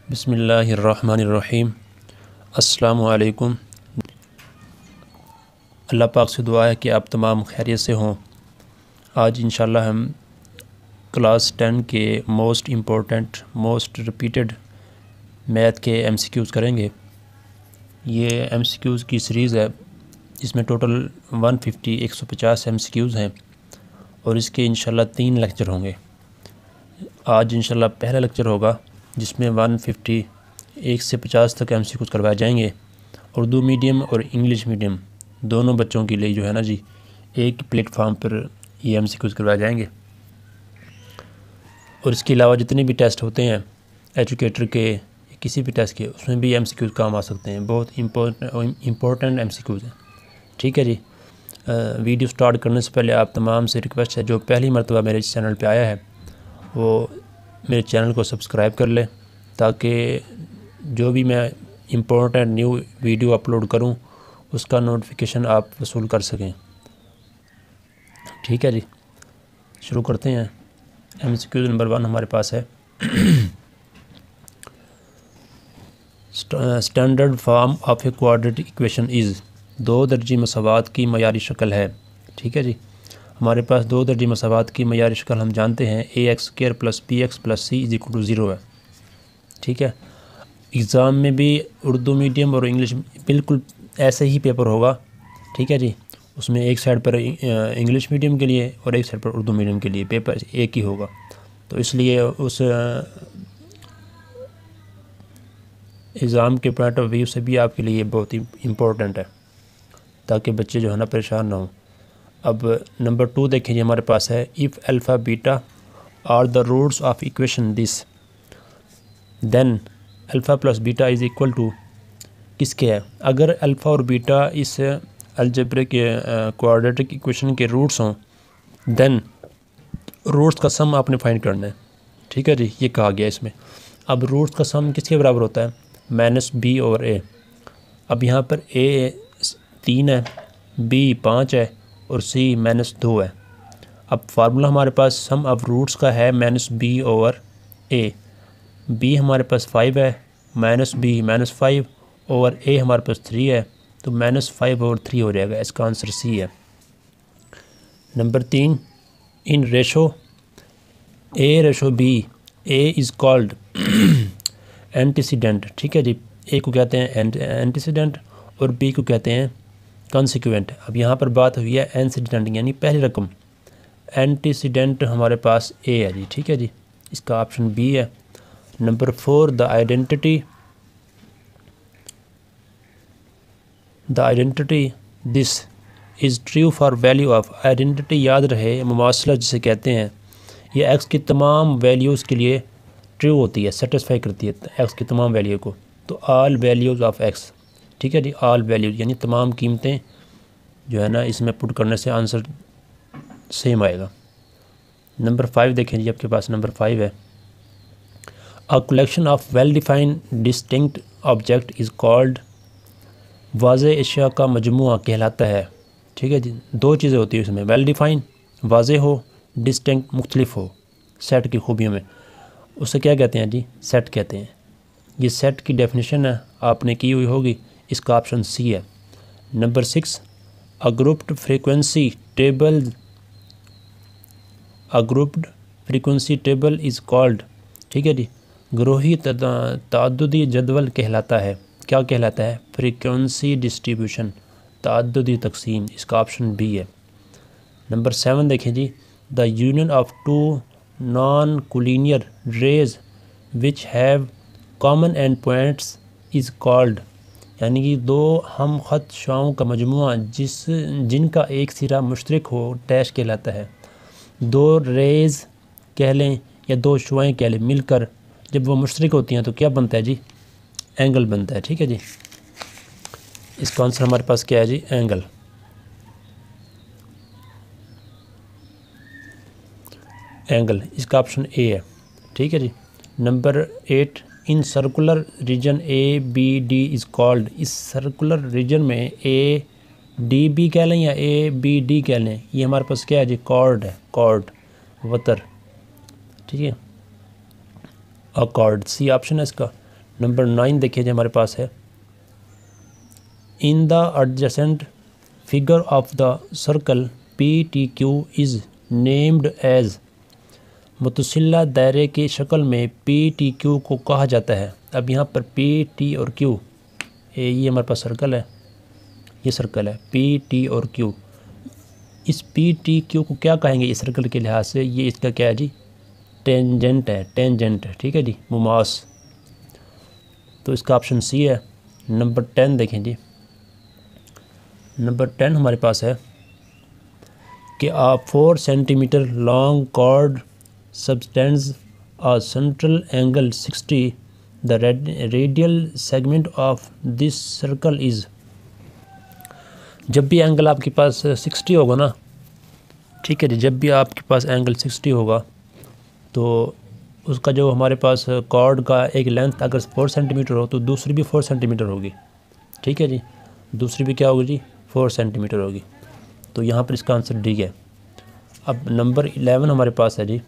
बिस्मिल्लाहिर्रहमानिर्रहीम। अस्सलामु अलैकुम। अल्लाह पाक से दुआ है कि आप तमाम खैरियत से हों। आज इंशाल्लाह हम क्लास 10 के most important most repeated math के MCQs करेंगे। ये MCQs की सीरीज़ है, इसमें टोटल 150 MCQs हैं और इसके इंशाल्लाह 3 लेक्चर होंगे। आज इंशाल्लाह पहला लेक्चर होगा जिसमें 1 से 50 तक MCQs करवाए जाएंगे। उर्दू मीडियम और इंग्लिश मीडियम दोनों बच्चों के लिए जो है ना जी, एक प्लेटफार्म पर ये MCQs करवाए जाएंगे। और इसके अलावा जितने भी टेस्ट होते हैं एजुकेटर के, किसी भी टेस्ट के, उसमें भी MCQs काम आ सकते हैं। बहुत इम्पोर्टेंट MCQs हैं। ठीक है जी। वीडियो स्टार्ट करने से पहले आप तमाम से रिक्वेस्ट है, जो पहली मरतबा मेरे चैनल पे आया है वो मेरे चैनल को सब्सक्राइब कर ले, ताकि जो भी मैं इम्पोर्टेंट न्यू वीडियो अपलोड करूं उसका नोटिफिकेशन आप वसूल कर सकें। ठीक है जी, शुरू करते हैं। MCQ नंबर 1 हमारे पास है standard form of a quadratic equation is. 2 दर्जी मसावात की मयारी शक्ल है। ठीक है जी, हमारे पास 2 दर्जी मसावात की मयारी शक्ल हम जानते हैं ax² + bx + c = 0 है। ठीक है। एग्ज़ाम में भी उर्दू मीडियम और इंग्लिश बिल्कुल ऐसे ही पेपर होगा। ठीक है जी, उसमें एक साइड पर इंग्लिश मीडियम के लिए और एक साइड पर उर्दू मीडियम के लिए पेपर एक ही होगा। तो इसलिए उस एग्ज़ाम के पॉइंट ऑफ व्यू से भी आपके लिए बहुत ही इम्पोर्टेंट है, ताकि बच्चे जो है ना परेशान ना हों। अब नंबर 2 देखें जी, हमारे पास है if alpha beta are the roots of equation this then alpha + beta is equal to किसके है। अगर अल्फ़ा और बीटा इस अलजेब्रिक क्वाड्रेटिक इक्वेशन के रूट्स हों, देन रूट्स का सम आपने फाइंड करना है। ठीक है जी, ये कहा गया इसमें। अब रूट्स का सम किसके बराबर होता है? -b/a। अब यहाँ पर a 3 है, b 5 है और c -2 है। अब फार्मूला हमारे पास सम ऑफ रूट्स का है -b/a। b हमारे पास 5 है, -b -5 और a हमारे पास 3 है, तो -5/3 हो जाएगा। इसका आंसर C है। Number 3 in ratio a/b a is called antecedent. ठीक है जी, a को कहते हैं एंटीसीडेंट और b को कहते हैं कॉन्सिक्वेंट। अब यहाँ पर बात हुई है एंटीसीडेंट यानी पहली रकम। एंटीसीडेंट हमारे पास a है जी। ठीक है जी, इसका ऑप्शन B है। Number 4 the identity this is true for value of. Identity याद रहे, मुमासला जिसे कहते हैं, ये x की तमाम वैल्यूज़ के लिए ट्रू होती है, सेटिस्फाई करती है x की तमाम वैल्यू को। तो ऑल वैल्यूज़ ऑफ x। ठीक है जी, ऑल वैल्यूज़ यानी तमाम कीमतें जो है ना, इसमें पुट करने से आंसर सेम आएगा। नंबर 5 देखें जी, आपके पास नंबर 5 है a collection of well defined distinct object is called. वाज़े अशिया का मजमुआ कहलाता है। ठीक है जी, 2 चीज़ें होती है इसमें, वेल डिफाइन वाज़े हो, डिस्टिंक्ट मुख्तलिफ हो सेट की खूबियों में, उसे क्या कहते हैं जी? सेट कहते हैं। ये सेट की डेफिनेशन है, आपने की हुई होगी। इसका ऑप्शन C है। Number 6 a grouped frequency table is called. ठीक है जी, ग्रोही ताद्दुदी जदवल कहलाता है। क्या कहलाता है? फ्रीक्वेंसी डिस्ट्रीब्यूशन, ताद्दुदी तकसीम। इसका ऑप्शन B है। नंबर 7 देखें जी the union of 2 non collinear rays which have common end points is called. यानी कि 2 हम ख़त शुआओं का मजमुआ जिनका एक सिरा मुश्तरक हो डैश कहलाता है। 2 रेज़ कह लें या 2 शुआएँ कह लें, मिलकर जब वो मुश्तरक होती हैं तो क्या बनता है जी? एंगल बनता है। ठीक है जी, इसका आंसर हमारे पास क्या है जी? एंगल। एंगल, इसका ऑप्शन A है। ठीक है जी। Number 8 in circular region ABD is called. इस सर्कुलर रीजन में ADB कह लें या ABD कह लें, ये हमारे पास क्या है जी? कॉर्ड है, कॉर्ड, वतर। ठीक है, अकॉर्ड, C ऑप्शन है इसका। नंबर 9 देखिए जो हमारे पास है, in the adjacent figure of the circle PTQ is named as. मुतसिला दायरे की शक्ल में PTQ को कहा जाता है। अब यहाँ पर PT और Q, ये हमारे पास सर्कल है, ये सर्कल है PT और Q। इस PTQ को क्या कहेंगे इस सर्कल के लिहाज से? ये इसका क्या है जी? टेंजेंट है, टेंजेंट है, ठीक है जी, मुमास। तो इसका ऑप्शन सी है। नंबर 10 देखें जी, नंबर 10 हमारे पास है कि 4 centimetre long chord subtends a central angle 60, the radial segment of this circle is. जब भी एंगल आपके पास 60 होगा ना, ठीक है जी, जब भी आपके पास एंगल 60 होगा तो उसका जो हमारे पास कॉर्ड का एक लेंथ अगर 4 सेंटीमीटर हो तो दूसरी भी 4 सेंटीमीटर होगी, ठीक है जी, दूसरी भी क्या होगी जी? 4 सेंटीमीटर होगी। तो यहाँ पर इसका आंसर डी है। अब नंबर 11 हमारे पास है जी,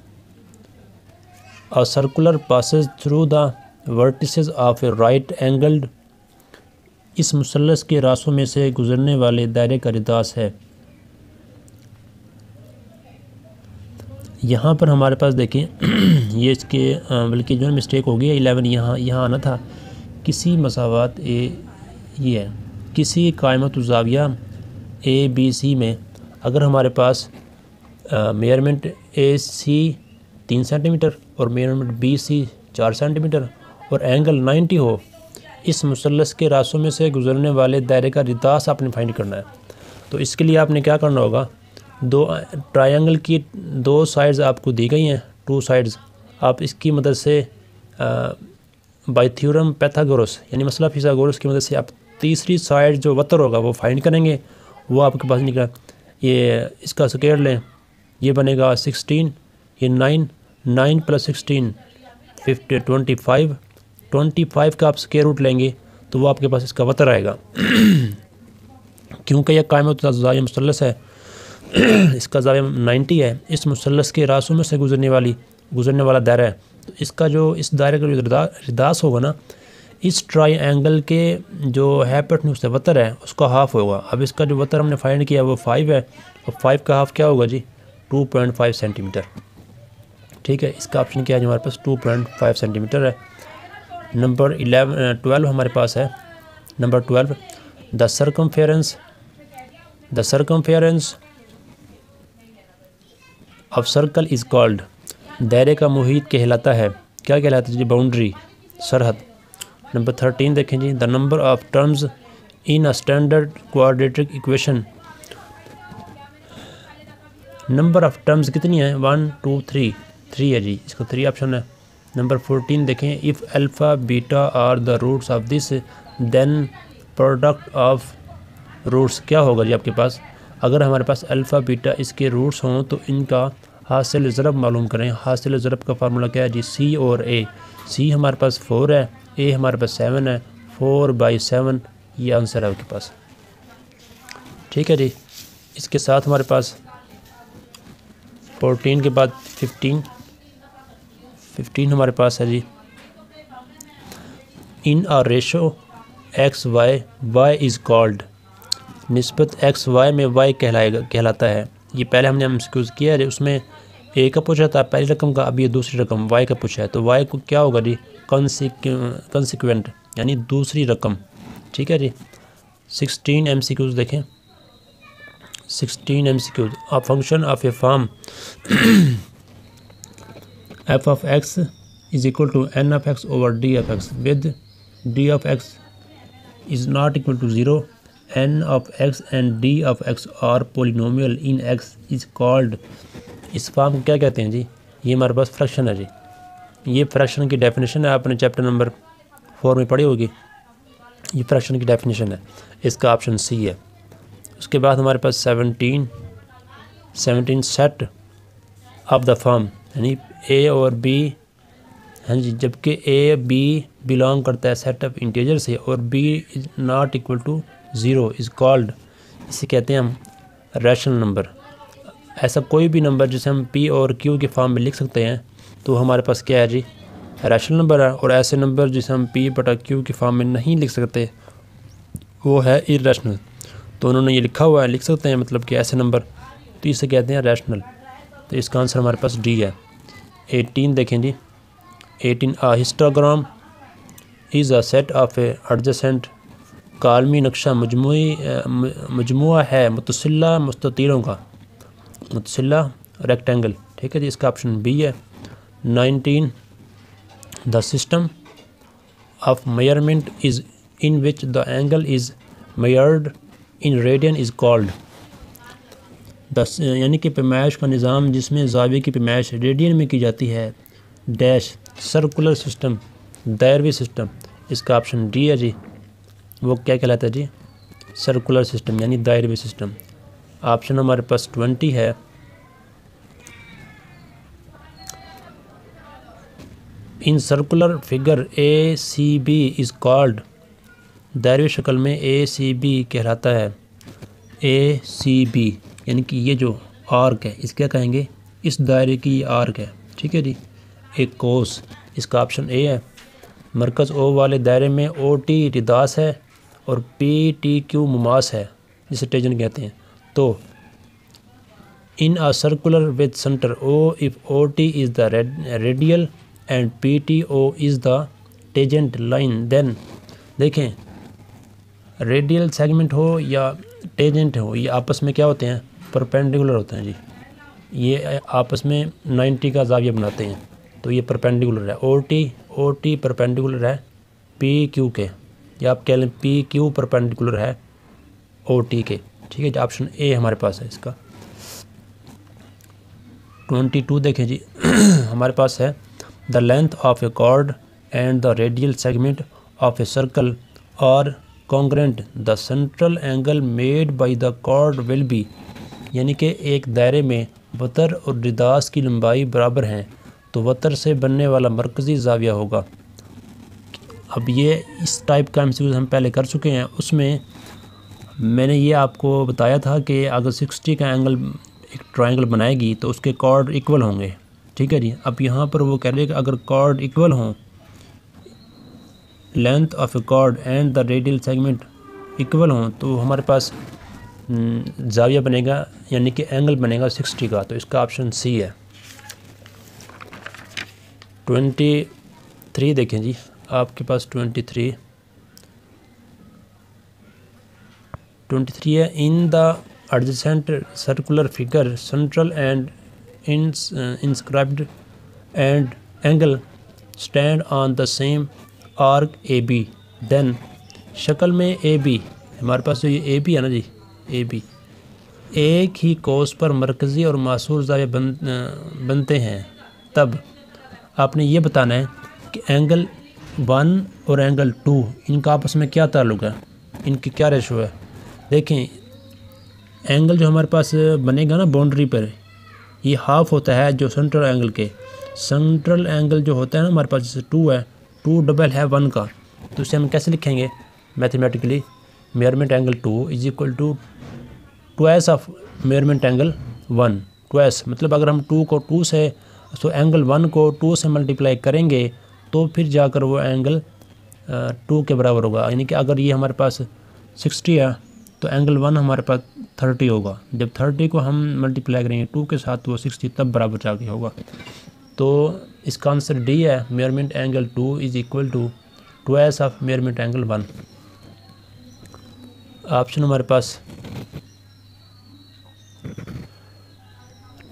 a circular passes through the vertices of a right angled. इस मुसल्लस के रासों में से गुजरने वाले दायरे का रिदास है। यहाँ पर हमारे पास देखें ये इसके बल्कि जो मिस्टेक हो गई है 11 यहाँ आना था। किसी मसावात ये है किसी कायमत ज़ाविया ABC में अगर हमारे पास मेजरमेंट AC 3 सेंटीमीटर और मेजरमेंट BC 4 सेंटीमीटर और एंगल 90 हो, इस मुसल्लस के रास्तों में से गुजरने वाले दायरे का रिदास आपने फाइंड करना है। तो इसके लिए आपने क्या करना होगा, दो ट्रायंगल की 2 साइड्स आपको दी गई हैं, 2 साइड्स। आप इसकी मदद से बाय थ्योरम पाइथागोरस यानी मसला फिसागोरस की मदद से आप तीसरी साइड जो वतर होगा वो फाइंड करेंगे। वो आपके पास निकला, ये इसका स्क्वायर लें, ये बनेगा 16, ये 9 + 16 25, 25 का आप स्क्वायर रूट लेंगे तो वो आपके पास इसका वतर आएगा। क्योंकि यह कायमत ज़ाविया मुसल्लस है, इसका ज़ाविया 90 है, इस मुसल्लस के रासों में से गुजरने वाला दायरा है। तो इसका जो इस दायरे का जो रिदास होगा ना, इस ट्रायंगल के जो हाइपोटेन्यूज है वतर है उसका हाफ होगा। अब इसका जो वतर हमने फाइंड किया वो 5 है और 5 का हाफ क्या होगा जी? 2.5 सेंटीमीटर, ठीक है। इसका ऑप्शन क्या है हमारे पास? 2.5 सेंटीमीटर है। नंबर 12 हमारे पास है। Number 12, the circumference of circle is called. दायरे का मुहीत कहलाता है, क्या कहलाता है जी? बाउंड्री, सरहद। नंबर 13 देखें जी, the number of terms in a standard quadratic equation. Number of terms कितनी है? 1 2 3 है जी, इसका 3 ऑप्शन है। नंबर 14 देखें, if alpha beta are the roots of this then product of roots क्या होगा जी आपके पास? अगर हमारे पास अल्फ़ा बीटा इसके रूट्स हों तो इनका हासिल ज़रब मालूम करें। हासिल ज़रब का फार्मूला क्या है जी? C और A। C हमारे पास 4 है, A हमारे पास 7 है, 4/7 ये आंसर है आपके पास, ठीक है जी। इसके साथ हमारे पास 14 के बाद 15 हमारे पास है जी, in a ratio XY Y is called. निस्बत XY में Y कहलाता है। ये पहले हमने एक्सक्यूज़ किया है, उसमें A का पूछा था पहली रकम का, अब ये दूसरी रकम Y का पूछा है तो Y को क्या होगा जी? कंसिक्वेंट यानी दूसरी रकम, ठीक है जी। 16 MCQs देखें, 16 MCQs। A function of A form f of x is equal to n of x over d of x with d of x is not equal to 0, n of x and d of x are polynomial in x is called। इस form को क्या कहते हैं जी? ये हमारे पास fraction है जी। ये fraction की डेफिनेशन है, आपने चैप्टर नंबर 4 में पढ़ी होगी। ये फ्रैक्शन की डेफिनेशन है, इसका ऑप्शन सी है। उसके बाद हमारे पास 17 सेट ऑफ द फॉर्म यानी A और B, हाँ जी, जबकि A B बिलोंग करता है सेट ऑफ इंटीजर से और B is not equal to 0 is called, इसे कहते हैं हम रैशनल नंबर। ऐसा कोई भी नंबर जिसे हम P और Q के फॉर्म में लिख सकते हैं तो हमारे पास क्या है जी? रैशनल नंबर है, और ऐसे नंबर जिसे हम पी बटा क्यू की फॉर्म में नहीं लिख सकते वो है इरेशनल। तो उन्होंने ये लिखा हुआ है, लिख सकते हैं मतलब कि ऐसे नंबर, तो इसे कहते हैं रैशनल। तो इसका आंसर हमारे पास डी है। 18 देखें जी। 18 a histogram is a set of adjacent कालमी नक्शा मजमुआ है मुतसिला मुस्ततीलों का, मुतसिला रेक्टेंगल। ठीक है जी, इसका ऑप्शन बी है। 19 the system of measurement is in which the angle is measured in radian is called. यानी कि पैमाइश का निज़ाम जिसमें ज़ाविये की पैमाइश रेडियन में की जाती है, डैश सर्कुलर सिस्टम, दायरवी सिस्टम। इसका ऑप्शन डी है जी। वो क्या कहलाता है जी? सर्कुलर सिस्टम यानी दायरवी सिस्टम। ऑप्शन हमारे पास 20 है। In circular figure A C B is called, दायरवी शक्ल में ए सी बी कहलाता है। ए सी बी यानी कि ये जो आर्क है इस क्या कहेंगे, इस दायरे की आर्क है। ठीक है जी, एक कोस। इसका ऑप्शन ए है। मरकज़ ओ वाले दायरे में ओ टी रिदास है और पी टी क्यू मुमास है, जिसे टेजन कहते हैं। तो in a circular with centre O if O T is the radial and P T O is the tangent line, then देखें रेडियल सेगमेंट हो या टेजेंट हो, ये आपस में क्या होते हैं? परपेंडिकुलर होते हैं जी। ये आपस में 90 का ज़ाविया बनाते हैं, तो ये परपेंडिकुलर है। ओ टी परपेंडिकुलर है पी क्यू के, या आप कह लें पी क्यू परपेंडिकुलर है ओ टी के। ठीक है जी, ऑप्शन ए हमारे पास है इसका। 22 देखें जी। हमारे पास है the length of a chord and the radial segment of a circle और congruent the central angle made by the chord will be, यानी कि एक दायरे में वतर और रिदास की लंबाई बराबर हैं तो वतर से बनने वाला मरकज़ी ज़ाविया होगा। अब ये इस टाइप का एमसीक्यू हम पहले कर चुके हैं, उसमें मैंने ये आपको बताया था कि अगर 60 का एंगल एक ट्रायंगल बनाएगी तो उसके कॉर्ड इक्वल होंगे। ठीक है जी, अब यहाँ पर वो कह रहे हैं कि अगर कॉर्ड इक्वल हों, length of a chord and the radial segment equal हों, तो हमारे पास ज़ाविया बनेगा यानी कि एंगल बनेगा 60 का। तो इसका ऑप्शन सी है। 23 देखें जी, आपके पास 23 है। In the adjacent circular figure central and inscribed and angle stand on the same arc A B, then शक्ल में ए बी, हमारे पास तो ये ए बी है ना जी, ए बी एक ही कोस पर मरकज़ी और मासूर ज़ाविया बनते हैं, तब आपने ये बताना है कि एंगल 1 और एंगल 2 इनका आपस में क्या ताल्लुक़ है, इनकी क्या रेशो है। देखें एंगल जो हमारे पास बनेगा ना बाउंड्री पर, ये हाफ होता है जो सेंट्रल एंगल के। सेंट्रल एंगल जो होता है ना हमारे पास, जैसे 2 है, 2 डबल है 1 का, तो इसे हम कैसे लिखेंगे mathematically? Measurement angle 2 is equal to twice of measurement angle 1। Twice मतलब अगर हम 2 को 2 से, तो एंगल 1 को 2 से मल्टीप्लाई करेंगे तो फिर जाकर वो एंगल 2 के बराबर होगा। यानी कि अगर ये हमारे पास 60 है तो एंगल 1 हमारे पास 30 होगा। जब 30 को हम मल्टीप्लाई करेंगे 2 के साथ तो वो 60 तब बराबर जाके होगा। तो इसका आंसर डी है। Measurement angle 2 is equal to twice of measurement angle 1। Option हमारे पास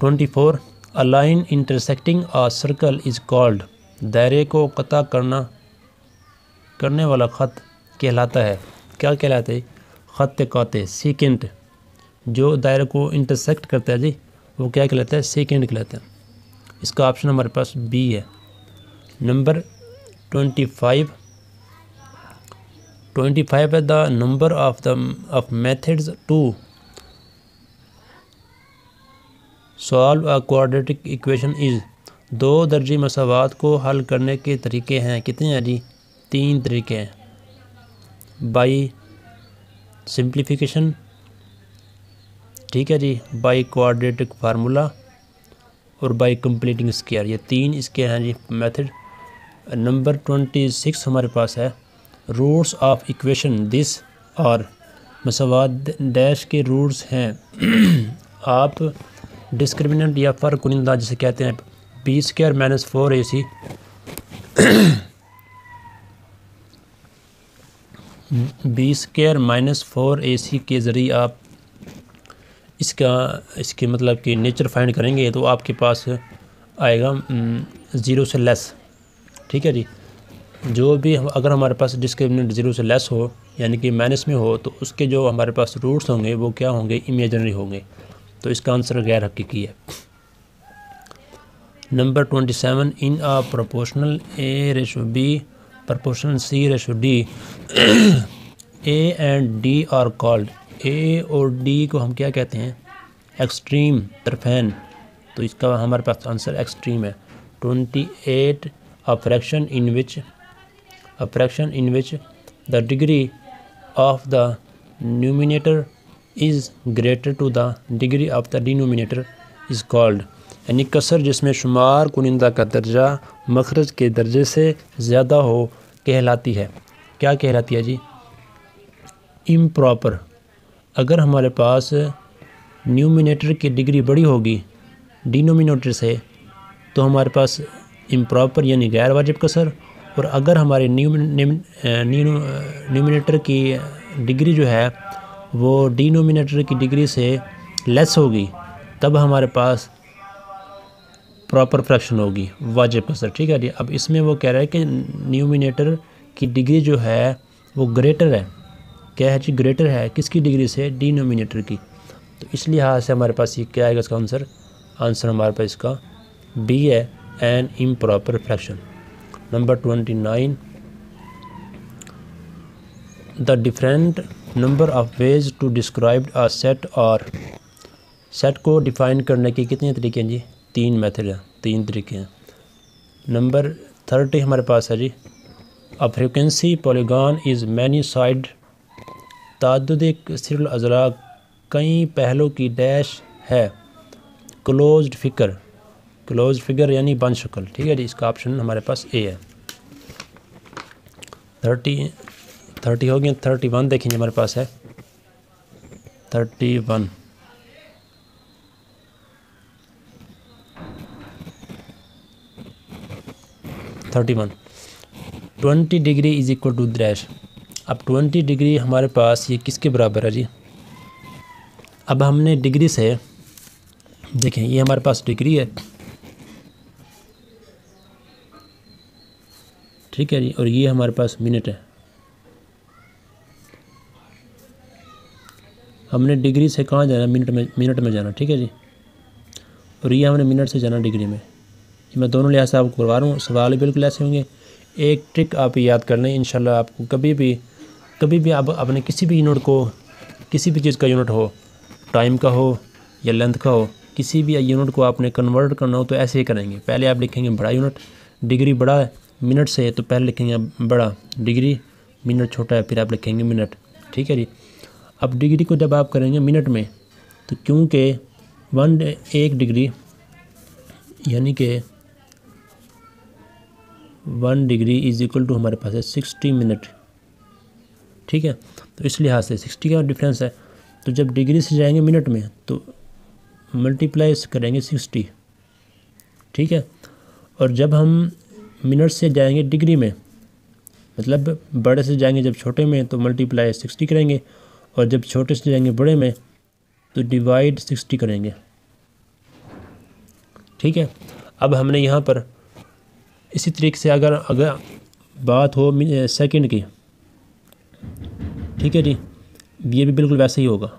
24 a line intersecting a circle is called, दायरे को कता करने वाला ख़त कहलाता है। क्या कहलाता है? ख़त काते, सेकेंड। जो दायरे को इंटरसेक्ट करता है जी वो क्या कहलाता है? सेकेंड कहलाता है। इसका ऑप्शन हमारे पास बी है। नंबर 25 है the number of methods to solve a quadratic equation is, 2 दर्जी मसावात को हल करने के तरीके हैं। कितने हैं जी? 3 तरीके हैं। बाई सिंप्लीफिकेशन, ठीक है जी, बाई क्वाड्रेटिक फार्मूला और बाई कंप्लीटिंग स्क्वायर। ये 3 इसके हैं जी मेथड। नंबर 26 हमारे पास है रूट्स ऑफ इक्वेशन दिस और मसवाद डैश के रूट्स हैं। आप डिस्क्रिमिनेंट या फ़र्क कुनिंदा जिसे कहते हैं B square minus 4ac B square minus 4ac के ज़रिए आप इसके मतलब कि नेचर फाइंड करेंगे तो आपके पास आएगा 0 से लेस। ठीक है जी, जो भी अगर हमारे पास डिस्क्रिमिनेंट 0 से लेस हो यानी कि माइनस में हो तो उसके जो हमारे पास रूट्स होंगे वो क्या होंगे, इमेजिनरी होंगे। तो इसका आंसर गैर हकीकी है। नंबर 27 in a proportional A/B proportional C/D A and D are called. A और D को हम क्या कहते हैं, एक्सट्रीम तरफैन। तो इसका हमारे पास आंसर एक्सट्रीम है। 28 a fraction in which the degree of the numerator is greater to the degree of the denominator is called। यानी कसर जिसमें शुमार कुनिंदा का दर्जा मखरज के दर्जे से ज़्यादा हो कहलाती है। क्या कहलाती है जी, इम्प्रॉपर। अगर हमारे पास न्यूमिनेटर की डिग्री बड़ी होगी डिनोमिनेटर से तो हमारे पास इम्प्रॉपर यानी गैर वाजिब कसर, और अगर हमारे न्यूमिनेटर की डिग्री जो है वो डिनोमिनेटर की डिग्री से लेस होगी तब हमारे पास प्रॉपर फ्रैक्शन होगी, वाजिब कसर। ठीक है जी। अब इसमें वो कह रहा है कि न्यूमिनेटर की डिग्री जो है वो ग्रेटर है। क्या है जी, ग्रेटर है किसकी डिग्री से, डिनोमिनेटर की। तो इस लिहाज से हमारे पास ये क्या आएगा इसका आंसर हमारे पास इसका बी है, an improper fraction. Number 29 the different number of ways to describe a set. और सेट को डिफ़ाइन करने के कितने तरीके हैं जी, 3 मेथड हैं, 3 तरीके हैं। नंबर 30 हमारे पास है जी, a frequency polygon is many side ताद्दुद सिरल अज़ला कई पहलों की डैश है। क्लोज्ड फिगर यानी बंद शक्ल। ठीक है जी, इसका ऑप्शन हमारे पास ए है। 30 हो गया। 31 देखेंगे हमारे पास है 31 20 degree is equal to dash. अब 20 डिग्री हमारे पास ये किसके बराबर है जी। अब हमने डिग्री से देखें, ये हमारे पास डिग्री है, ठीक है जी, और ये हमारे पास मिनट है। हमने डिग्री से कहाँ जाना, मिनट में जाना। ठीक है जी, और ये हमने मिनट से जाना डिग्री में। ये मैं दोनों लिहाज से आपको करवा रहा हूँ, सवाल बिल्कुल ऐसे होंगे। एक ट्रिक आप याद कर लें, इंशाल्लाह आपको कभी भी आप अपने किसी भी यूनिट को, किसी भी चीज़ का यूनिट हो, टाइम का हो या लेंथ का हो, किसी भी यूनिट को आपने कन्वर्ट करना हो तो ऐसे ही करेंगे। पहले आप लिखेंगे बड़ा यूनिट, डिग्री बड़ा है मिनट से, तो पहले लिखेंगे बड़ा डिग्री, मिनट छोटा है, फिर आप लिखेंगे मिनट। ठीक है जी। अब डिग्री को जब आप करेंगे मिनट में, तो क्योंकि 1 डिग्री यानी कि 1 डिग्री इज इक्वल टू हमारे पास है 60 मिनट। ठीक है, तो इस लिहाज से 60 का डिफरेंस है। तो जब डिग्री से जाएंगे मिनट में तो मल्टीप्लाई करेंगे 60। ठीक है, और जब हम मिनट से जाएंगे डिग्री में, मतलब बड़े से जाएंगे जब छोटे में तो मल्टीप्लाई 60 करेंगे, और जब छोटे से जाएंगे बड़े में तो डिवाइड 60 करेंगे। ठीक है, अब हमने यहाँ पर इसी तरीके से अगर बात हो सेकंड की, ठीक है जी, ये भी बिल्कुल वैसे ही होगा।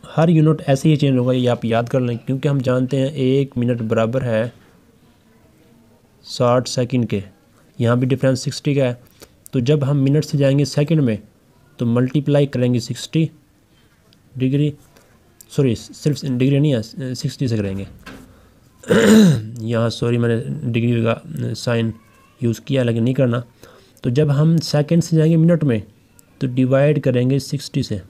हर यूनिट ऐसे ही चेंज होगा, ये आप याद कर लें, क्योंकि हम जानते हैं 1 मिनट बराबर है 60 सेकंड के। यहाँ भी डिफरेंस 60 का है। तो जब हम मिनट से जाएंगे सेकंड में तो मल्टीप्लाई करेंगे 60 डिग्री, सॉरी सिर्फ डिग्री नहीं है, 60 से करेंगे। यहाँ सॉरी मैंने डिग्री का साइन यूज़ किया, लेकिन नहीं करना। तो जब हम सेकंड से जाएंगे मिनट में तो डिवाइड करेंगे 60 से।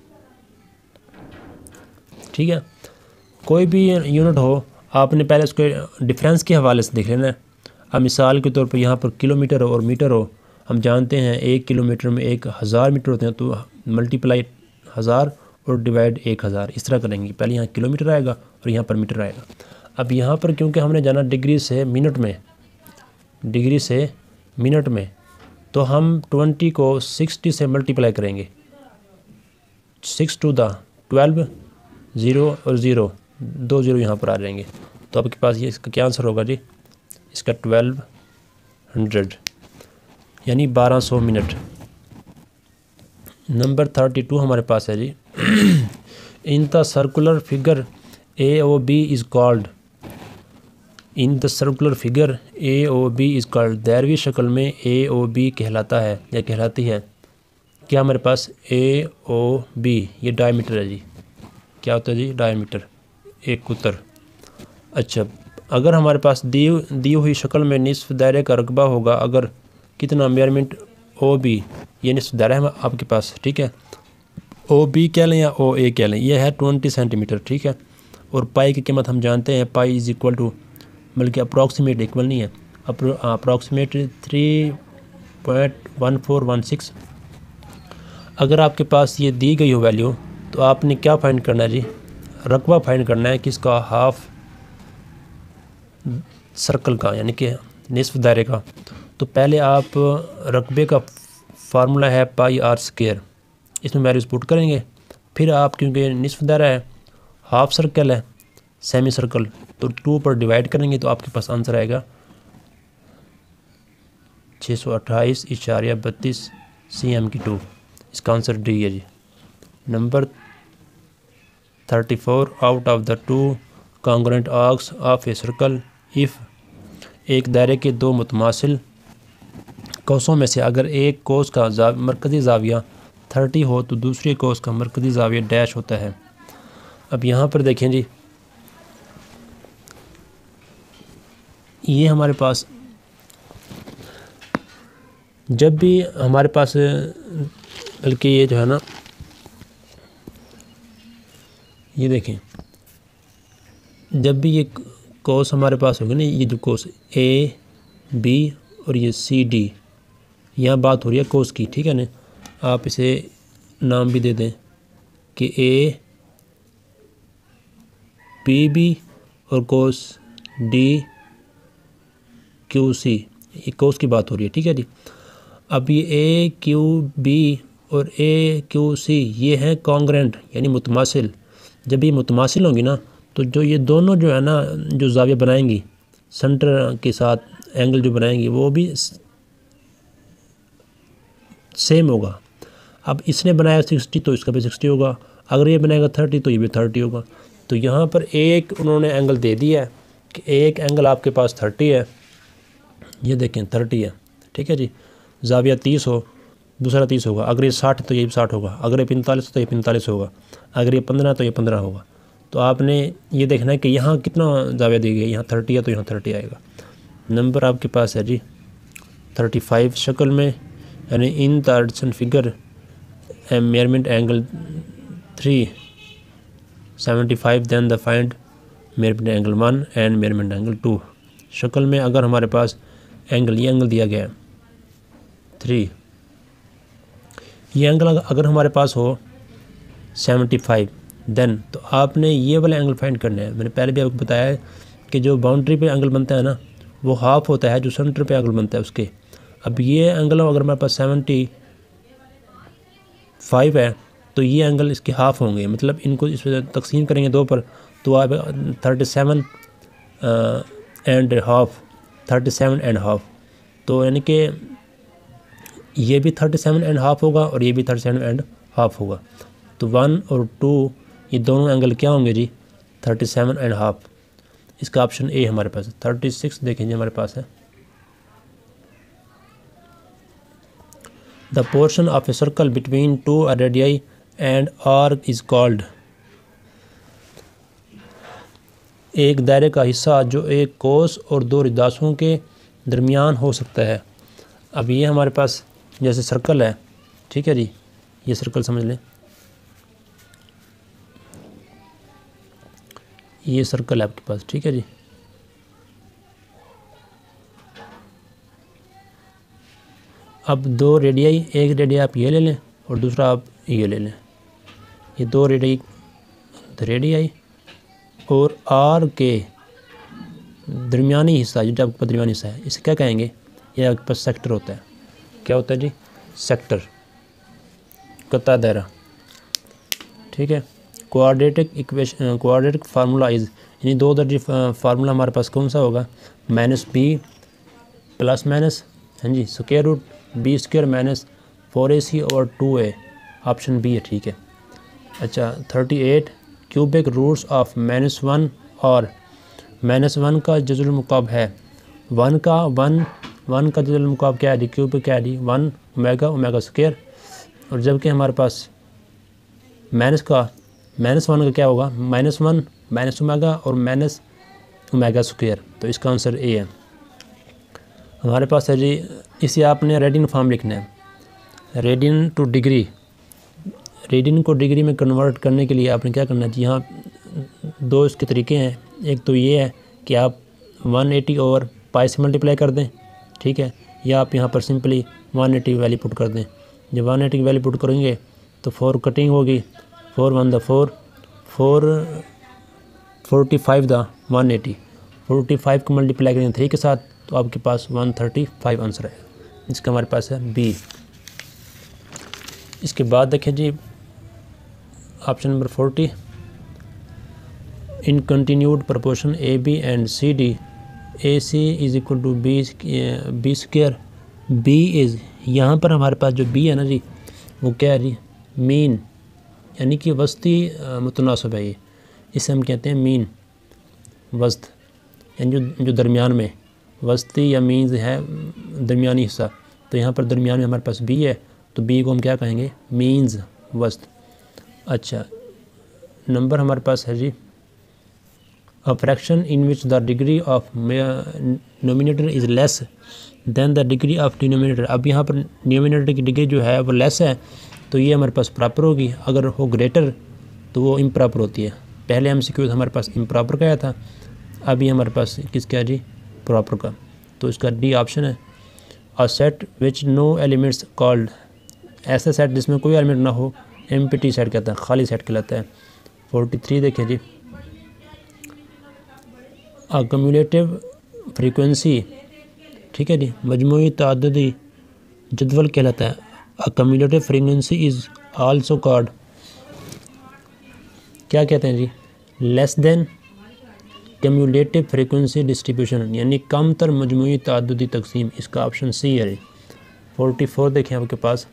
ठीक है, कोई भी यूनिट हो, आपने पहले उसके डिफरेंस के हवाले से देख लेना है। अब मिसाल के तौर पर यहाँ पर किलोमीटर और मीटर हो, हम जानते हैं 1 किलोमीटर में 1000 मीटर होते हैं, तो मल्टीप्लाई 1000 और डिवाइड 1000 इस तरह करेंगे। पहले यहाँ किलोमीटर आएगा और यहाँ पर मीटर आएगा। अब यहाँ पर क्योंकि हमने जाना डिग्री से मिनट में, डिग्री से मिनट में, तो हम 20 को 60 से मल्टीप्लाई करेंगे। 6 टू द 12, 0 और 0, 2 0 यहाँ पर आ जाएंगे। तो आपके पास ये इसका क्या आंसर होगा जी? इसका 1200 यानी 1200 मिनट। नंबर 32 हमारे पास है जी। In the circular figure A O B is called, in the circular figure A O B is called, दैरवी शक्ल में ए ओ बी कहलाता है या कहलाती है। क्या हमारे पास ए ओ बी, ये डायमीटर है जी। क्या होता है जी? डायमीटर, एक कुतर। अच्छा, अगर हमारे पास दी हुई शक्ल में निस्फ दायरे का रकबा होगा, अगर कितना मेजरमेंट ओ बी, ये निस्फ दायरा है आपके पास, ठीक है। ओ बी कह लें या ओ ए कह लें, यह है 20 सेंटीमीटर, ठीक है। और पाई की कीमत हम जानते हैं, पाई इज़ इक्वल टू, बल्कि अप्रॉक्सीमेट इक्वल नहीं है, अप्रॉक्सीमेट 3.1416। अगर आपके पास ये दी गई हो वैल्यू, तो आपने क्या फाइंड करना है जी? रकबा फाइंड करना है किसका? हाफ सर्कल का, यानी कि निस्फ दायरे का। तो पहले आप रकबे का फार्मूला है पाई आर स्क्वायर, इसमें वैल्यूज पुट करेंगे। फिर आप, क्योंकि निस्फ दायरा है, हाफ सर्कल है, सेमी सर्कल, तो 2 पर डिवाइड करेंगे, तो आपके पास आंसर आएगा 628.32 cm की 2। इसका आंसर डी है जी। Number 34, out of the 2 congruent arcs of a circle, if, एक दायरे के 2 मुतमासिल कोसों में से अगर एक कोस का मरकज़ी ज़ाविया 30 हो, तो दूसरी कोस का मरकज़ी ज़ाविया डैश होता है। अब यहाँ पर देखें जी, ये हमारे पास जब भी हमारे पास, बल्कि ये जो है ना, ये देखें, जब भी ये कोस हमारे पास होगी ना, ये जो कोस ए बी और ये सी डी, यहाँ बात हो रही है कोस की, ठीक है ना। आप इसे नाम भी दे दें कि ए पी बी और कोस डी क्यू सी, ये कोस की बात हो रही है, ठीक है जी। अब ये ए क्यू बी और ए क्यू सी ये हैं कॉन्ग्रुएंट, यानी मुतमासिल। जब ये मुतमासिल होंगी ना, तो जो ये दोनों जो है ना, जो ज़ाविया बनाएंगी सेंटर के साथ, एंगल जो बनाएंगी वो भी सेम होगा। अब इसने बनाया 60 तो इसका भी 60 होगा, अगर ये बनाएगा 30 तो ये भी 30 होगा। तो यहाँ पर एक उन्होंने एंगल दे दिया है कि एक एंगल आपके पास 30 है, ये देखें 30 है, ठीक है जी। ज़ाविया 30 हो, दूसरा 30 होगा, अगर ये 60 तो ये भी 60 होगा, अगर ये 45 तो ये 45 होगा, अगर ये 15 तो ये 15 होगा। तो आपने ये देखना है कि यहाँ कितना ज़ाविया दी गई, यहाँ 30 है तो यहाँ 30 आएगा। नंबर आपके पास है जी 35 शक्ल में, यानी in the addition figure measurement angle 375, then the find measurement angle 1 and measurement angle 2। शक्ल में अगर हमारे पास एंगल, ये एंगल दिया गया है 3, ये एंगल अगर हमारे पास हो 75, देन तो आपने ये वाला एंगल फाइंड करना है। मैंने पहले भी आपको बताया है कि जो बाउंड्री पे एंगल बनता है ना, वो हाफ होता है जो सेंटर पे एंगल बनता है उसके। अब ये एंगल अगर हमारे पास 75 है, तो ये एंगल इसके हाफ होंगे, मतलब इनको इस तकसीम करेंगे 2 पर, तो आप 37 एंड हाफ, 37 एंड हाफ, तो यानी कि ये भी 37 एंड हाफ होगा और ये भी 37 एंड हाफ होगा। तो 1 और 2 ये दोनों एंगल क्या होंगे जी? 37 एंड हाफ। इसका ऑप्शन ए हमारे पास है। 36 देखें जी हमारे पास है, the portion of a circle between 2 radii and arc is called, एक दायरे का हिस्सा जो एक कोस और 2 रिदासों के दरमियान हो सकता है। अब ये हमारे पास जैसे सर्कल है, ठीक है जी, ये सर्कल समझ लें, ये सर्कल है आपके पास, ठीक है जी। अब दो रेडियाई, एक रेडिया आप ये ले लें और दूसरा आप ये ले लें, ये दो रेडियाई और आर के दरमियानी हिस्सा, जो आपके पास दरमियानी हिस्सा है, इसे क्या कहेंगे? ये आपके पास सेक्टर होता है। क्या होता है जी? सेक्टर, कता दायरा, ठीक है। क्वाड्रेटिक फार्मूला इज़, यानी दो दर्जे फार्मूला हमारे पास कौन सा होगा? माइनस बी प्लस माइनस, हाँ जी, square root B square minus 4ac और 2a, ऑप्शन बी है, ठीक है। अच्छा, 38 क्यूबिक रूट्स ऑफ -1 और -1 का जज़ुल मुकाब है, 1 का जज़ुल मुकाब क्या है जी? क्यूबिक क्या है जी? 1 ओमेगा स्क्वायर, और जबकि हमारे पास -1 का क्या होगा? -1 माइनस ओमेगा और माइनस ओमेगा स्क्वायर, तो इसका आंसर ए है। हमारे पास है जी, इसे आपने रेडियन फॉर्म लिखना है, रेडियन टू डिग्री। रेडियन को डिग्री में कन्वर्ट करने के लिए आपने क्या करना है जी? यहाँ दो इसके तरीके हैं। एक तो ये है कि आप 180 ओवर पाई से मल्टीप्लाई कर दें, ठीक है, या आप यहाँ पर सिंपली 180 वैल्यू पुट कर दें। जब 180 वैल्यू पुट करेंगे तो 4 कटिंग होगी, 4 1 द 4, 45 द 180, 45 को मल्टीप्लाई करेंगे 3 के साथ, तो आपके पास 135 आंसर है। इसका हमारे पास है बी। इसके बाद देखें जी, option number 40, in continued proportion A B and C D, A C is equal to B square, B is, यहाँ पर हमारे पास जो बी है ना जी, वो क्या है जी? मीन, यानी कि वस्ती मुतनासिब है। ये इसे हम कहते हैं मीन, वस्त, यानी जो दरमियान में वस्ती या मीन्स है, दरमियानी हिस्सा। तो यहाँ पर दरमियान में हमारे पास बी है, तो बी को हम क्या कहेंगे? मीन्स, वस्त। अच्छा, नंबर हमारे पास है जी, a fraction in which the degree of nominator is less than the degree of denominator. अब यहाँ पर डिनोमिनेटर की डिग्री जो है वो लेस है, तो ये हमारे पास प्रॉपर होगी। अगर हो ग्रेटर तो वो इम्प्रॉपर होती है। पहले MCQ हमारे पास इम्प्रॉपर का आया था, अभी हमारे पास किसका है जी? प्रॉपर का। तो इसका डी ऑप्शन है। A set which no elements called, ऐसा सेट जिसमें कोई एलिमेंट ना हो, एम्प्टी सेट कहता है, खाली सेट कहलाता है। 43 देखिए जी, अ कम्युलेटिव फ्रीक्वेंसी, ठीक है जी, मजमूई ताददी जदवल कहलाता है। A cumulative frequency is also called, क्या कहते हैं जी? Less than cumulative frequency distribution, यानी कम तर मजमूई तादुदी तकसीम। इसका ऑप्शन सी है। 44 देखें आपके पास,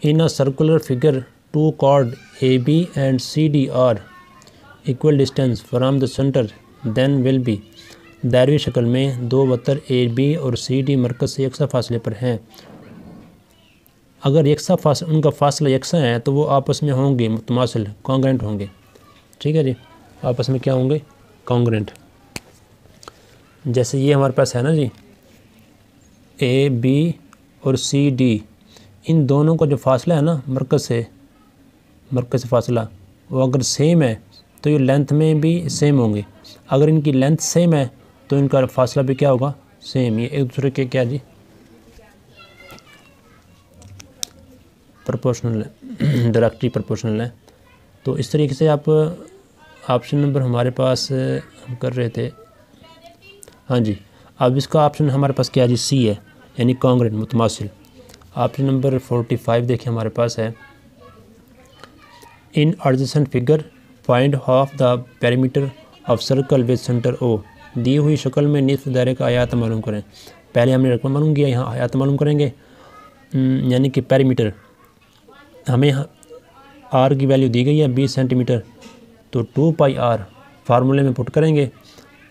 in a circular figure two chord A B and C D are equal distance from the centre then will be, दायरवी शक्ल में दो वतर ए बी और सी डी मरकज़ से यकसा फासले पर हैं। अगर उनका फासला यकसा है तो वो आपस में होंगे मुतमासिल, कॉन्ग्रेंट होंगे, ठीक है जी, आपस में क्या होंगे? कॉन्ग्रेंट। जैसे ये हमारे पास है ना जी, ए बी और सी डी, इन दोनों का जो फासला है ना मरकज़ से फासला, वो अगर सेम है तो ये लेंथ में भी सेम होंगे। अगर इनकी लेंथ सेम है तो इनका फासला भी क्या होगा? सेम। ये एक दूसरे के क्या जी? प्रोपोर्शनल है, डायरेक्टली प्रोपोर्शनल है। तो इस तरीके से आप ऑप्शन नंबर हमारे पास हम कर रहे थे, हाँ जी। अब इसका ऑप्शन हमारे पास क्या है जी? सी है, यानी कॉन्ग्रेंट, मुतमासिल। ऑप्शन नंबर 45 देखिए हमारे पास है, in adjacent figure find half the perimeter of circle with centre O. दी हुई शक्ल में निस्फ दायरे का आयात मालूम करें। पहले हमने रकम मालूम किया, यहाँ आयात मालूम करेंगे, यानी कि पेरीमीटर। हमें आर की वैल्यू दी गई है 20 सेंटीमीटर, तो 2 पाई आर फार्मूले में पुट करेंगे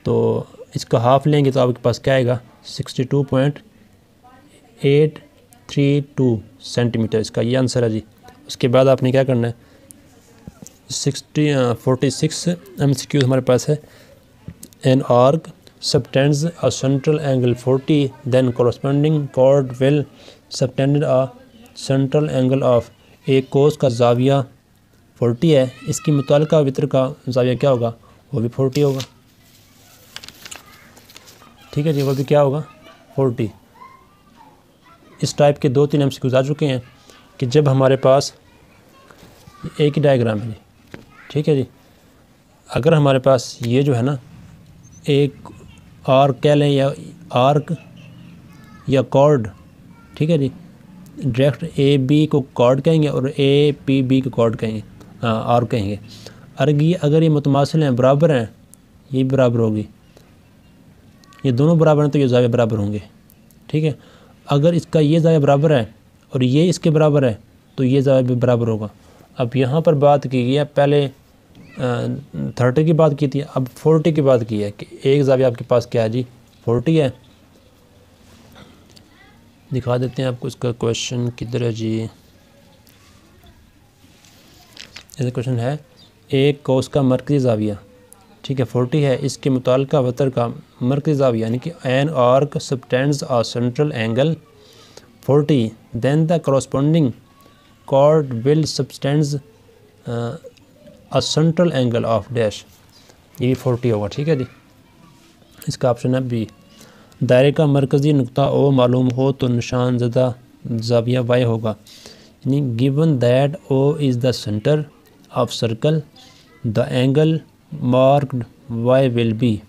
तो इसका हाफ लेंगे तो आपके पास क्या आएगा? 62.832 सेंटीमीटर। इसका ये आंसर है जी। उसके बाद आपने क्या करना है? 46 MCQ हमारे पास है, an arc subtends a central angle 40, then corresponding chord will subtend a central angle of, एक कोस का जाविया 40 है, इसकी मुतालिका वितर का ज़ाविया क्या होगा, वो भी 40 होगा। ठीक है जी, वो भी क्या होगा, 40। इस टाइप के 2-3 MCQ आ चुके हैं कि जब हमारे पास एक ही डायग्राम है जी, ठीक है जी, अगर हमारे पास ये जो है ना एक आर्क कह लें या आर्क या कॉर्ड, ठीक है जी, डायरेक्ट ए बी को कॉर्ड कहेंगे और ए पी बी को कॉर्ड कहेंगे, आर्क कहेंगे। अगर ये मुतमासिल हैं, बराबर हैं, ये बराबर होगी, ये दोनों बराबर हैं तो ये ज़ाविया बराबर होंगे। ठीक है, अगर इसका ये ज़ाविया बराबर है और ये इसके बराबर है तो ये ज़ाविया भी बराबर होगा। अब यहाँ पर बात की गई है, पहले 30 की बात की थी, अब 40 की बात की है कि एक ज़ाविया आपके पास क्या है जी, 40 है। दिखा देते हैं आपको इसका क्वेश्चन किधर है जी। ऐसा क्वेश्चन है, एक कौस का मरकज़ी ज़ाविया, ठीक है, 40 है, इसके मुतालिका वतर का मरकज़ी ज़ाविया यानी कि an arc subtends a central angle 40, then the corresponding chord will subtends a central angle of dash, ये भी 40 होगा। ठीक है जी, इसका ऑप्शन है बी। दायरे का मरकज़ी नुक्ता ओ मालूम हो तो निशान ज़दा ज़ाविया वाई होगा, यानी given that O is the centre of circle the angle marked Y will be.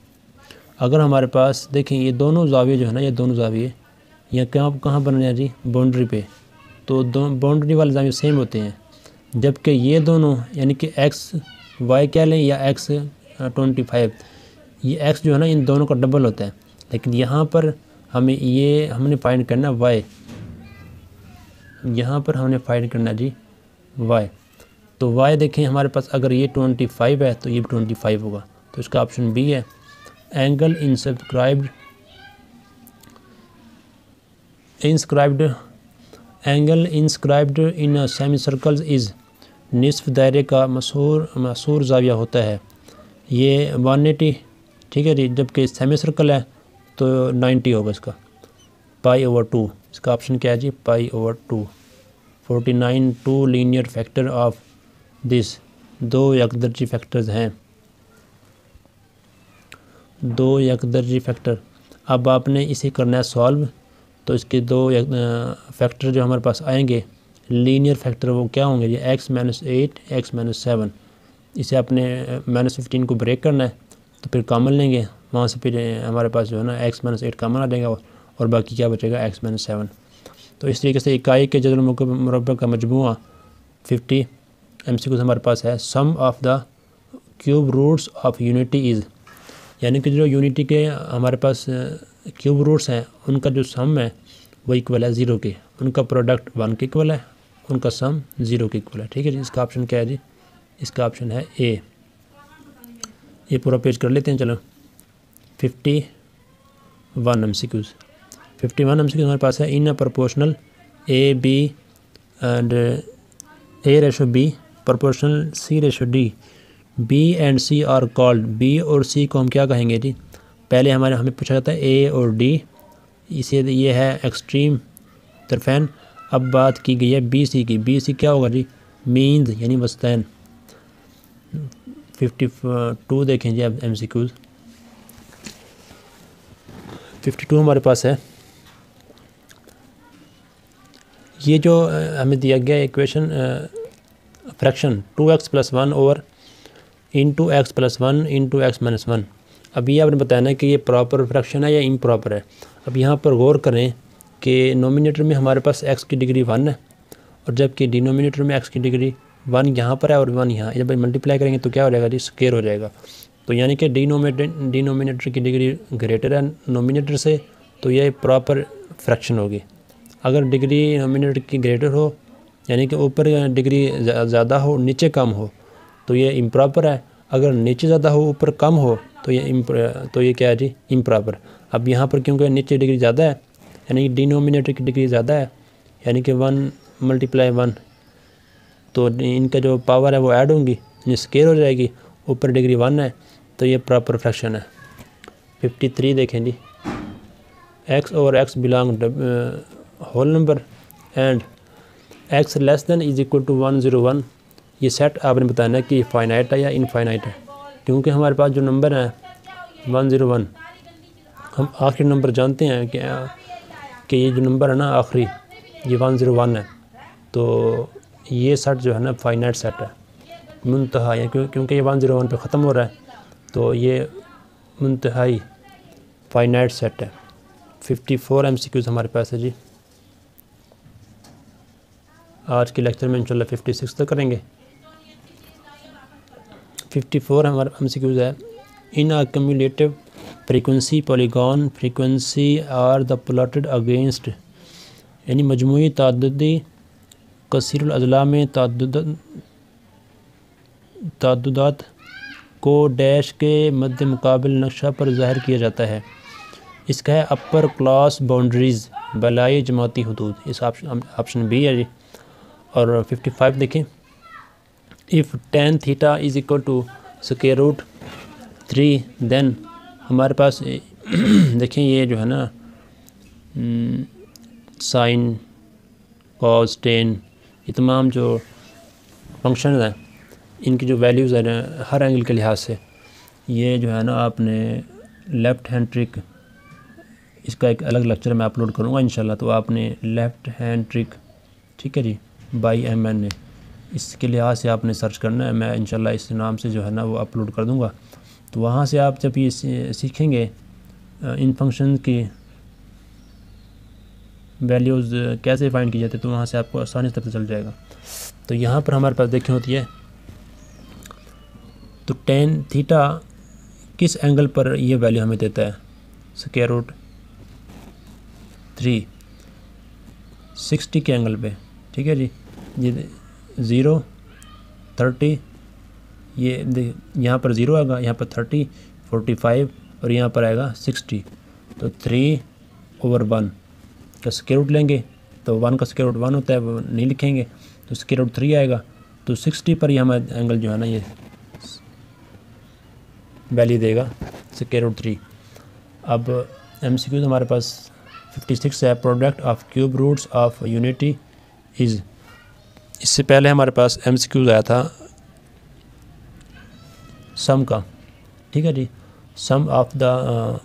अगर हमारे पास देखें ये दोनों ज़ाविये जो है ना, ये दोनों ज़ाविये यहाँ कहाँ बन रहे हैं जी, बाउंड्री पे, तो बाउंड्री वाले ज़ाविये सेम होते हैं, जबकि ये दोनों यानी कि एक्स वाई कह लें या एक्स 25, ये एक्स जो है ना इन दोनों का डबल होता है, लेकिन यहाँ पर हमने फाइंड करना वाई, यहाँ पर हमने फाइंड करना जी वाई। तो वाई देखें हमारे पास अगर ये 25 है तो ये भी 25 होगा, तो इसका ऑप्शन बी है। Angle inscribed in semi circles is, निस्फ दायरे का मशहूर ज़ाविया होता है ये 180, ठीक है जी, जबकि सेमी सर्कल है तो 90 होगा इसका, π/2। इसका ऑप्शन क्या है जी, π/2। 49 two linear factor of this, 2 यकदर्जी फैक्टर्स हैं, 2 यकदर्जी फैक्टर। अब आपने इसे करना है सॉल्व, तो इसके 2 फैक्टर जो हमारे पास आएंगे लीनियर फैक्टर वो क्या होंगे जी, x-8 x-7। इसे आपने -15 को ब्रेक करना है तो फिर कॉमन लेंगे, वहाँ से फिर हमारे पास जो है ना x-8 कॉमन आ जाएगा और बाकी क्या बचेगा x-7। तो इस तरीके से इकाई के जज़र मुरब्बा का मजमूआ 50 MCQ हमारे पास है। Sum of the cube roots of unity is, यानी कि जो यूनिटी के हमारे पास क्यूब रूट्स हैं उनका जो सम है वो इक्वल है 0 के, उनका प्रोडक्ट 1 के इक्वल है, उनका सम 0 के इक्वल है। ठीक है जी, इसका ऑप्शन क्या है जी, इसका ऑप्शन है ए। ये पूरा पेज कर लेते हैं, चलो 51 MCQs हमारे पास है। In proportional A B and A/B proportional C/D, B and C are called, B और C को हम क्या कहेंगे जी, पहले हमें पूछा जाता है A और D, इसे ये है एक्सट्रीम तरफैन। अब बात की गई है BC की, BC क्या होगा जी, मीन्स यानी वस्तान। 52 देखें जी अब MCQs। 52 हमारे पास है, ये जो हमें दिया गया equation fraction 2x+1 over into x+1 into x-1। अब ये आपने बताना है कि ये प्रॉपर फ्रैक्शन है या इम्प्रॉपर है। अब यहाँ पर गौर करें कि नोमिनेटर में हमारे पास x की डिग्री 1 है और जबकि डिनोमिनेटर में x की डिग्री 1 यहाँ पर है और 1 यहाँ, जब मल्टीप्लाई करेंगे तो क्या हो जाएगा जी, स्क्वायर हो जाएगा। तो यानी कि डिनोमिनेटर की डिग्री ग्रेटर है नोमिनेटर से, तो ये प्रॉपर फ्रैक्शन होगी। अगर डिग्री नोमिनेटर की ग्रेटर हो यानी कि ऊपर डिग्री ज़्यादा हो नीचे कम हो तो ये इम्प्रॉपर है, अगर नीचे ज़्यादा हो ऊपर कम हो तो ये क्या है जी, इम्प्रॉपर। अब यहाँ पर क्योंकि नीचे डिग्री ज़्यादा है यानी कि डिनोमिनेटर की डिग्री ज़्यादा है यानी कि 1 × 1, तो इनका जो पावर है वो ऐड होंगी, यानी स्क्वायर हो जाएगी, ऊपर डिग्री 1 है तो ये प्रॉपर फ्रैक्शन है। 53 देखें जी, x और x belong whole number and x <= 101, ये सेट आपने बताना है कि फाइनाइट है या इनफाइनाइट है, क्योंकि हमारे पास जो नंबर है 101, हम आखिरी नंबर जानते हैं कि ये जो नंबर है ना आखिरी, ये 101 है, तो ये सेट जो है ना फाइनाइट सेट है, मुंतहा है, क्योंकि ये 101 पे ख़त्म हो रहा है, तो ये मुंतहाई फाइनाइट सेट है। 54 MCQs हमारे पास है जी। आज के लेक्चर में इंशाल्लाह 56 तक करेंगे। 54 हमारे MCQs है। In a cumulative frequency polygon frequency are the plotted against, यानी मजमूई ताद्दुदी कसीरुल अज़ला में ताद्दुदात को डैश के मद्दे मुकाबिल नक्शा पर ज़ाहिर किया जाता है। इसका है अपर क्लास बाउंड्रीज़ बलाए जमाती हदूद, इस ऑप्शन बी है जी। और 55 देखें, if tan theta is equal to square root 3 then हमारे पास देखें ये जो है ना साइन कॉस टेन, ये तमाम जो फंक्शन हैं इनकी जो वैल्यूज़ हैं हर एंगल के लिहाज से, ये जो है ना आपने लेफ़्ट हैंड ट्रिक, इसका एक अलग लेक्चर मैं अपलोड करूँगा इंशाल्लाह, तो आपने लेफ़्ट हैंड ट्रिक, ठीक है जी, बाई MN, इसके लिहाज से आपने सर्च करना है। मैं इंशाल्लाह इस नाम से जो है ना वो अपलोड कर दूँगा, तो वहाँ से आप जब ये सीखेंगे इन फंक्शन की वैल्यूज़ कैसे फाइंड की जाती है, तो वहाँ से आपको आसानी से पता चल जाएगा। तो यहाँ पर हमारे पास देखें होती है, तो tan थीटा किस एंगल पर ये वैल्यू हमें देता है, स्क्वायर रूट 3 60 के एंगल पे, ठीक है जी। ये 0 30, ये यहाँ पर 0 आएगा, यहाँ पर 30 45 और यहाँ पर आएगा 60, तो 3/1 का स्क्वायर रूट लेंगे, तो 1 का स्क्वायर रूट 1 होता है, वो नहीं लिखेंगे, तो स्क्वायर रूट 3 आएगा, तो 60 पर ही हमारा एंगल जो है ना ये वैल्यू देगा स्क्वायर रूट 3। अब MCQ हमारे पास 56 है, product of cube roots of unity is, इससे पहले हमारे पास MCQ आया था सम का, ठीक है जी, sum of the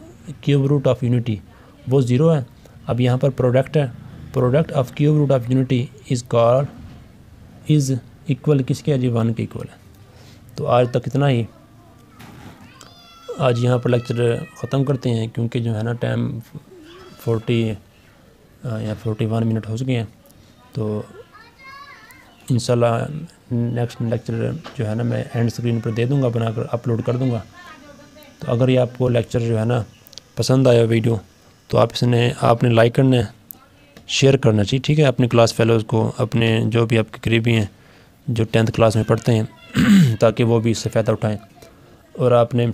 cube root of unity वो 0 है। अब यहाँ पर प्रोडक्ट है, product of cube root of unity is called is equal किसके है जी, 1 के इक्वल है। तो आज तक इतना ही, आज यहाँ पर लेक्चर ख़त्म करते हैं, क्योंकि जो है ना टाइम 40 या 41 मिनट हो चुके हैं, तो इंशाल्लाह नेक्स्ट लेक्चर जो है ना मैं एंड स्क्रीन पर दे दूँगा, बनाकर अपलोड कर दूँगा। तो अगर ये आपको लेक्चर जो है ना पसंद आया वीडियो, तो आपने लाइक करना है, शेयर करना चाहिए, ठीक है, अपने क्लास फेलोज़ को, अपने जो भी आपके करीबी हैं जो 10th क्लास में पढ़ते हैं ताकि वो भी इससे फ़ायदा उठाएँ। और आपने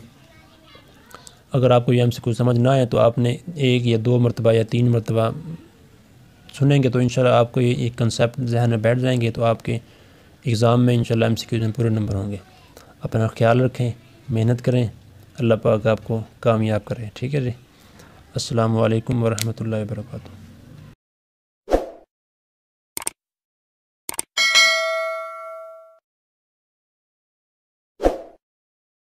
अगर आपको ये MCQ समझ ना आए, तो आपने 1 या 2 मरतबा या 3 मरतबा सुनेंगे, तो इंशाल्लाह आपको ये कंसेप्ट ज़हन में बैठ जाएंगे, तो आपके एग्ज़ाम में इंशाल्लाह MCQ में पूरे नंबर होंगे। अपना ख्याल रखें, मेहनत करें, अल्लाह पाक आपको कामयाब करें, ठीक है जी। अस्सलामु अलैकुम वरहमतुल्लाहि वबरकातुहू।